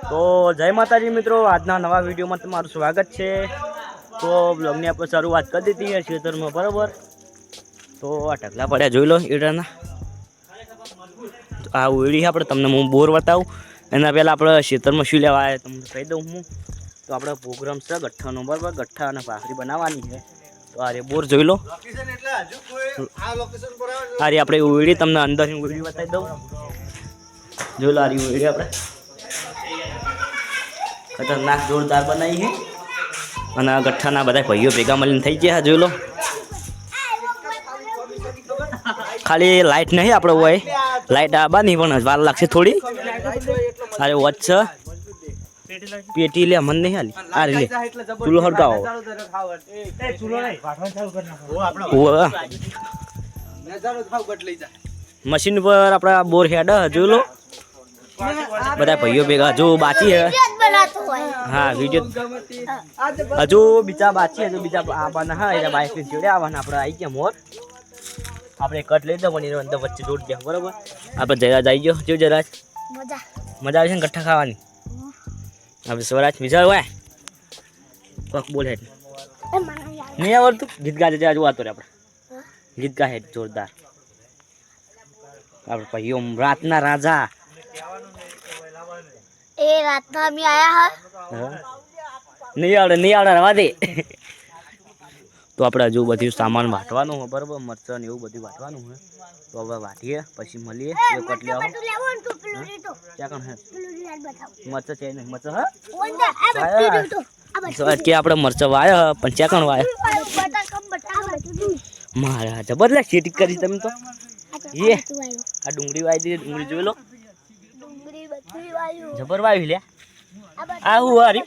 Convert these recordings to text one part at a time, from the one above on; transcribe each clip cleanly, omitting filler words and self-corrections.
તો જય માતાજી મિત્રો, આજના નવા વિડીયોમાં તમારું સ્વાગત છે। તો બ્લોગની આપણે શરૂઆત કરી દીધી છે ખેતરમાં, બરાબર। તો આ ઢગલા પડ્યા જોઈ લો ઈડાના। આ ઉડી આપણે તમને હું બોર બતાવું એના પહેલાં આપણે ખેતરમાં શું લેવા આવ્યા તમને કહી દઉં હું। તો આપણે પ્રોગ્રામ છે ગઠ્ઠાનો, બરાબર। ગઠ્ઠા અને ભાખરી બનાવવાની છે। તો આ રે બોર જોઈ લો, આ રે આપણે ઉડી તમને અંદરની ઉડી બતાવી દઉં। જોઈ લો આ રી ઉડી આપણે ખતરનાક જોરદાર બનાવી છે। અને આ ગઠ્ઠાના બધા ભાઈઓ ભેગા મળીને થઈ ગયા જોઈ લો। ખાલી લાઈટ નહીં આપણે હોય, લાઈટ આવવાની પણ વાર લાગશે થોડી। અરે વચ્ચ પેટી લે મન નહીં હાલી આ રે લે ચૂલો હરગાવો મશીન પર આપણા બોર હેડ જોઈ લો। બધા ભાઈઓ ભેગા હજુ બાકી છે। હા વિડીયો હજુ બીજા બાકી હજુ બીજા આવવાના હા એટલે બાઈક ની જોડે આવવાના આપણે આવી ગયા મોર। આપણે કટ લઈ દો પણ એનો અંદર વચ્ચે જોડી દે, બરાબર। આપણે જરાજ આવી ગયો જો જરાજ મજા આવે છે ને ગઠ્ઠા ખાવાની। આપણે સ્વરાજ વિચાર હોય પક બોલ હેડ નહીં આવડતું ગીત ગાજે જરા જોવાતો રે આપણે ગીત ગા હેડ જોરદાર। આપણે ભાઈઓ રાતના રાજા એ રાતના અમે આયા હા નહીં આવડે રવા દે। તો આપણે હજુ બધું સામાન વાટવાનું હોય, બરાબર। મરચાં ને એવું બધું વાટવાનું હોય તો હવે વાટીએ પછી મળીએ। એ કટ લેવો ક્યાં કણ હે મરચાં છે નહીં મરચાં હા કે આપણે મરચાં વાયા પણ ક્યાં કણ વાયા મારા જબરદસ્ત સેટિંગ કરી તમે તો। એ આ ડુંગળી વાવી દીધી, ડુંગળી જોઈ લો જબર વાવી લે। આ હું હારી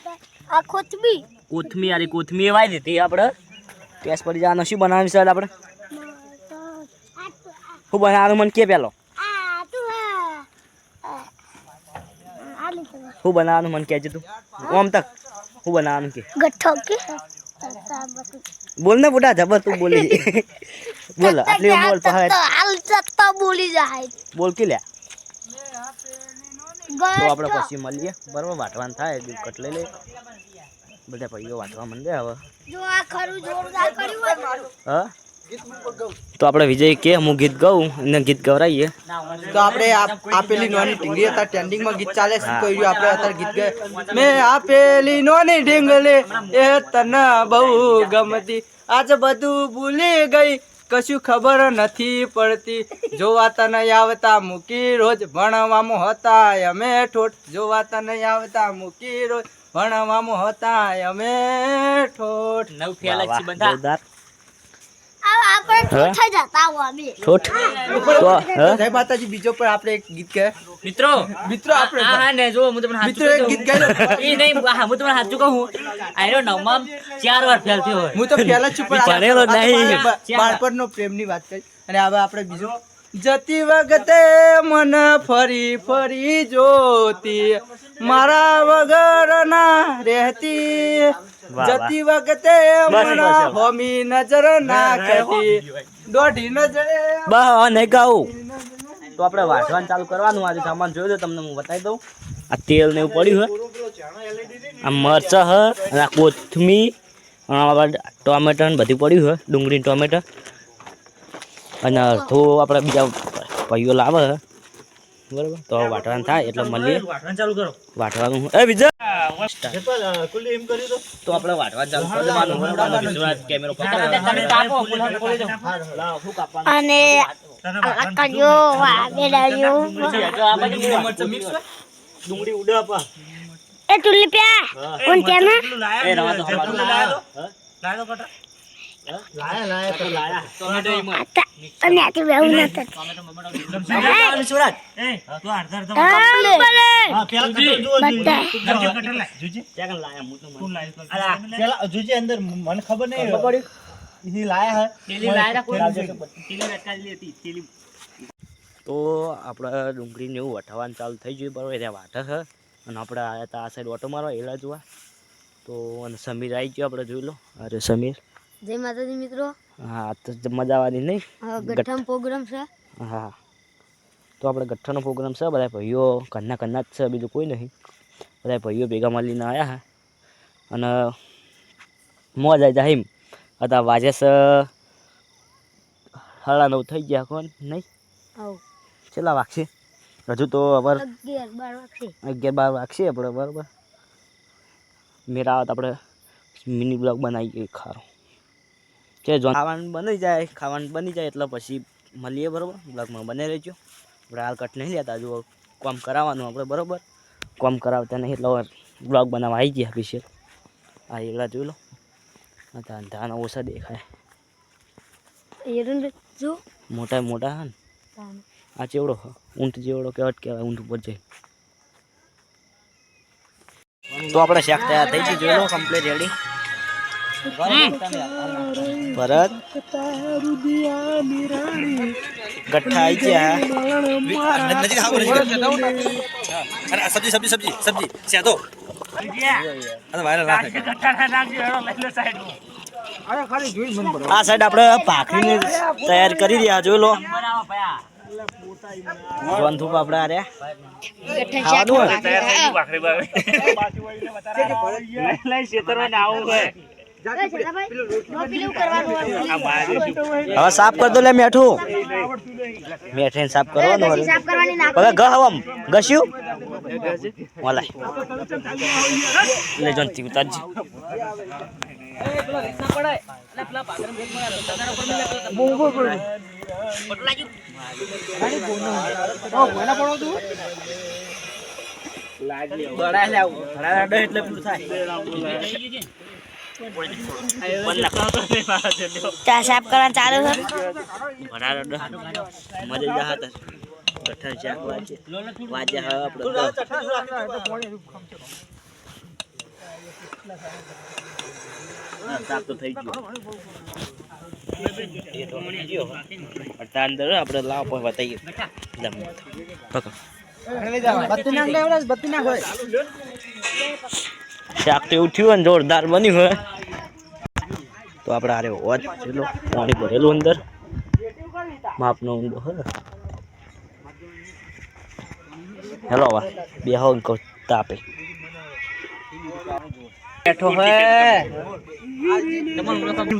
આ કોથમી કોથમી વાવી દીધી આપણે। ટેસ્ટ પડી જવાનો શું બનાવવાનું છે આપણે શું બનાવવાનું મને કે પેલો શું બનાવવાનું મને કહેજે તું ઓમ તક શું બનાવવાનું કે ગઠ્ઠો કે બોલ ને બુડા જબર તું બોલી બોલ આટલી બોલ પહાડ હાલ ચત્તા બોલી જાય બોલ કે લે। તો ગઠ્ઠો આપણે પછી મળીએ, બરાબર। વાટવાનું થાય કટ લઈ લે બધા ભાઈઓ વાટવા માંડે હવે। જો આ ખરું જોરદાર કર્યું હોય હા તો આપણે વિજય કે હું ગીત ગાઉં અને ગીત ગવરાઈએ। તો આપણે આપેલી નોની ઢીંગલી હતા ટ્રેન્ડિંગમાં ગીત ચાલે છે તો આપણે અત્યારે ગીત ગાય મેં આપેલી નોની ઢીંગલી એ તને બહુ ગમતી આજ બધું ભૂલી ગઈ કશું ખબર નથી પડતી જોવાતા નહીં આવતા મૂકી રોજ ભણવામાં હતા અમે ઠોઠ જોવાતા નહીં આવતા મૂકી રોજ ભણવામાં હતા અમે ઠોઠ નવ ફેલ છે બધા આપણે ઠોઠા જતા હો અમે ઠોઠ તો જય માતાજી બીજો પણ આપણે એક ગીત ગાય મિત્રો આપણે હા ને જો હું તમને મિત્રો એક ગીત ગાય એ નહીં હા હું તમને સાચું કહું આયરો નવમાં 4 વાર ફેલ થયો હોય હું તો પહેલા છું પણ ભણેલો નહીં બાળપણનો પ્રેમની વાત કરી અને હવે આપણે બીજું જતી વખતે મન ફરી ફરી જોતી મારા વગર ના રહેતી જતી વખતે મન હોમી નજર નાખતી દોઢી નજરે બા નહીં ગાઉં તો આપણે વાટવાનું ચાલુ કરવાનું। આજે સામાન જોઈ દો તમને હું બતાવી દઉં। આ તેલ ને એવું પડ્યું હે, આ મરચાં હ અને આ કોથમી ટોમેટો ને બધું પડ્યું હે, ડુંગળી ટોમેટો અને અડધો આપણે બીજા ભાઈઓ લાવે હે, બરાબર। તો વાટવાનું થાય એટલે મળીએ ચાલુ કરો વાટવાનું એ વિજય તો આપણે વાટવાનું ચાલુ કરી દેવાનું। કેમેરો અને કર્યો વાગેડાયો ડુંગળી ઉડે આપા એ તુલી પ્યા કોણ કેના એ રવા દો અને આથી બેહુ ન થત સુરત એ તો અડધા જુજી અંદર મને ખબર નહીં પડી તો આપણે ડુંગળીને એવું વટાવવાનું ચાલુ થઈ ગયું, બરાબર। ત્યાં વાટે છે અને આપણે આવ્યા હતા આ સાઈડ ઓટો મારવા એલા જોવા। તો અને સમીર આવી ગયો, આપણે જોઈ લો અરે સમીર જય માતાજી મિત્રો। હા તો મજા આવવાની નહીં ગઠ્ઠાનો પ્રોગ્રામ છે। હા તો આપણે ગઠ્ઠાનો પ્રોગ્રામ છે, બધા ભાઈઓ કન્ના જ છે, બીજું કોઈ નહીં। બધા ભાઈઓ ભેગા મળીને આવ્યા હા અને મોજ આવી જાય એમ હતા વાજે 9:30 થઈ ગયા કોણ નહીં કેટલા વાગશે હજુ તો અવાર 11-12 વાગશે આપણે બરાબર મેરા આવત આપણે મિની બ્લોગ બનાવીએ ખારો છે જો ખાવાનું બની જાય એટલે પછી મળીએ બરાબર બ્લોગમાં બને રહેજો આપણે હાલ કટ નહીં લેતા જો કામ કરાવવાનું આપણે બરાબર કામ કરાવતા નહીં એટલે બ્લોગ બનાવવા આવી ગયા સ્પેશિયલ આ એકલા જોઈ લો ધાન ઓછા દેખાય મોટા મોટા હા ને આ ચેવડો ઊંટ જેવડો કેવટ કહેવાય ઊંટ ઉપર જાય તો આપણે શાક તૈયાર થઈ ગયું જોઈ લો કમ્પ્લીટ રેડી ભરત ગઠ્ઠા આવી ગયા સબ્જી સેદો આ સાઈડ આપણે ભાખરીને તૈયાર કરી રહ્યા જોઈ લો જોનથુપ આપણે આ રહ્યા હવે સાફ કરી દો લે મેઠું મેઠે સાફ કરવાનું હવે ઘસ્યું ઓલાય લે જોનથી ઉતારજી એટલે પૂરું થાય સાફ કરવા ચાલુ છે મજા જા હતા ગઠ્ઠા શાક વાજે હવે આપણે સાફ તો થઈ ગયો અંદર આપણે લાવ બતાવીએ શાક તો એવું થયું ને જોરદાર બન્યું હોય તો આપણે આરે હોત ચલો પાણી ભરેલું અંદર માપનો ઊંડો હે હેલો બે હોન કો તાપે બેઠો હે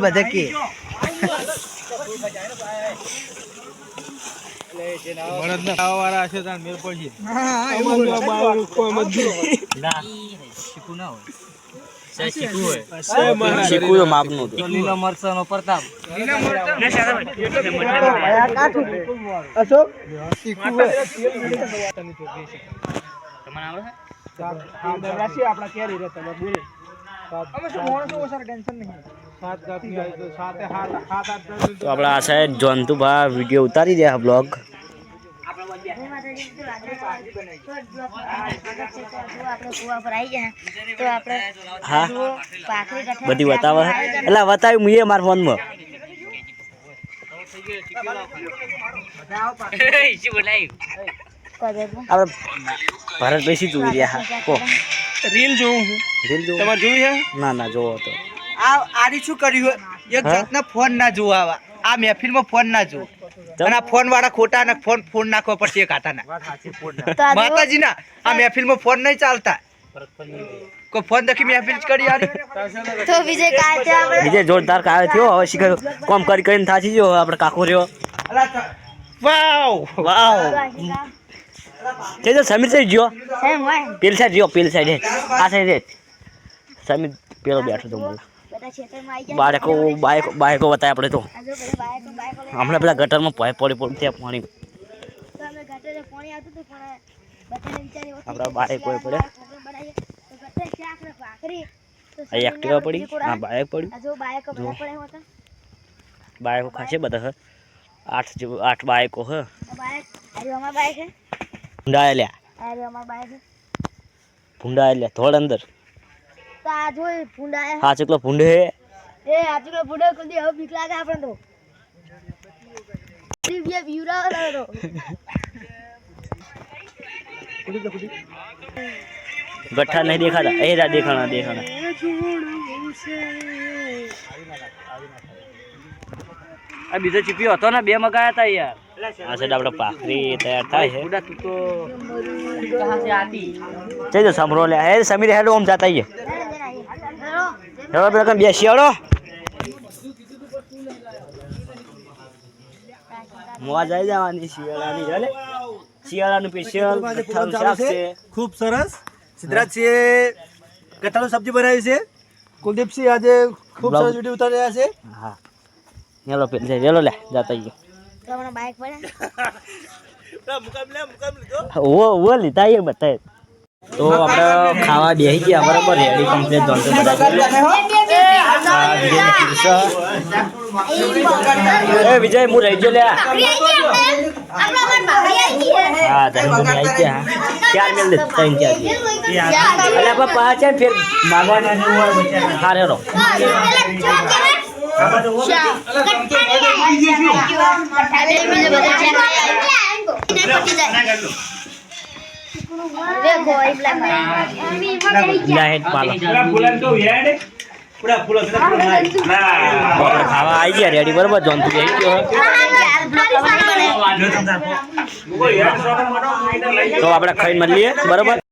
બધે કે તો આપણે આ સાઈડ જોનતુભા વિડીયો ઉતારી દે બ્લોગ હા બધી બતાવે એટલે બતાવ્યું મુએ મારા ફોનમાં આપણે ભારત બેસી જોઈ રહ્યા કો રીલ જોઉં તમારે જોયું છે ના જોવો તો આરી શું કર્યું એક જાતના ફોન ના જોવા આ મહેફિલમાં ફોન ના જો અને આ ફોન વાળા ખોટા ને ફોન નાખવા પડશે એક હાથાના માતાજી ના આ મહેફિલમાં ફોન નહીં ચાલતા કોઈ ફોન દેખી મહેફિલ જ કરી યાર તો વિજય જોરદાર કાયો થયો હવે શીખર કોમ કરીને થાચી ગયો આપણે કાકો રહ્યો વાવ તે તો સમીર સાઈડ ગયો પેલ સાઈડ આ સાઈડ સમીર પેલો બેઠો તો મને બાળકો બતાવે આપણે તો હમણાં પેલા ગટરમાં પડી ત્યાં પાણી આપણા બાળક કોઈ પડે એક્ટિવા પડી હા બાળક પડ્યું બાળકો ખાશે બધા 8 બાળકો હ ભૂંડા થોડ અંદર હા ચકલો ભૂંડે गट्ठा नहीं देखा था एरा देखाना बीजो चिपियो હતો ને બે મગાયા હતા યાર આ સાઈડ આપણે ભાખરી તૈયાર થાય છે બુડા તું તો कहाँ से आती જઈજો સમરો લે હે સમીર હેડો આમ જાતા આઈએ હેડો પેલા કઈ બેસી હેડો મોવા જઈ જવાની શિયાળાની ચાલે શિયાળાનું સ્પેશિયલ કઠાનું શાક છે ખૂબ સરસ સિદ્ધરાજસિંહે કઠાળું સબ્જી બનાવી છે કુલદીપસિંહ આજે ખૂબ સરસ વિડીયો ઉતારી રહ્યા છે હા હેલો પેલા હેલો લે જાતા આઈએ તમારા બાઈક પડે ઓ લીધા આઈએ બતાય તો આપણે ખાવા બેસી ગયા બરાબર રેડી કમ્પ્લીટ જોનતો બધા એ વિજય હું રહી ગયો લે હા તમે આવી ગયા ચાર મેલ દે ત્રણ ચાર એટલે આપણે પાંચ છે ફેર માગવાના હારે રો ખાવા આવી ગયા રેડી બરોબર જોનતું આવી ગયો તો આપણે ખાઈને મળીએ બરોબર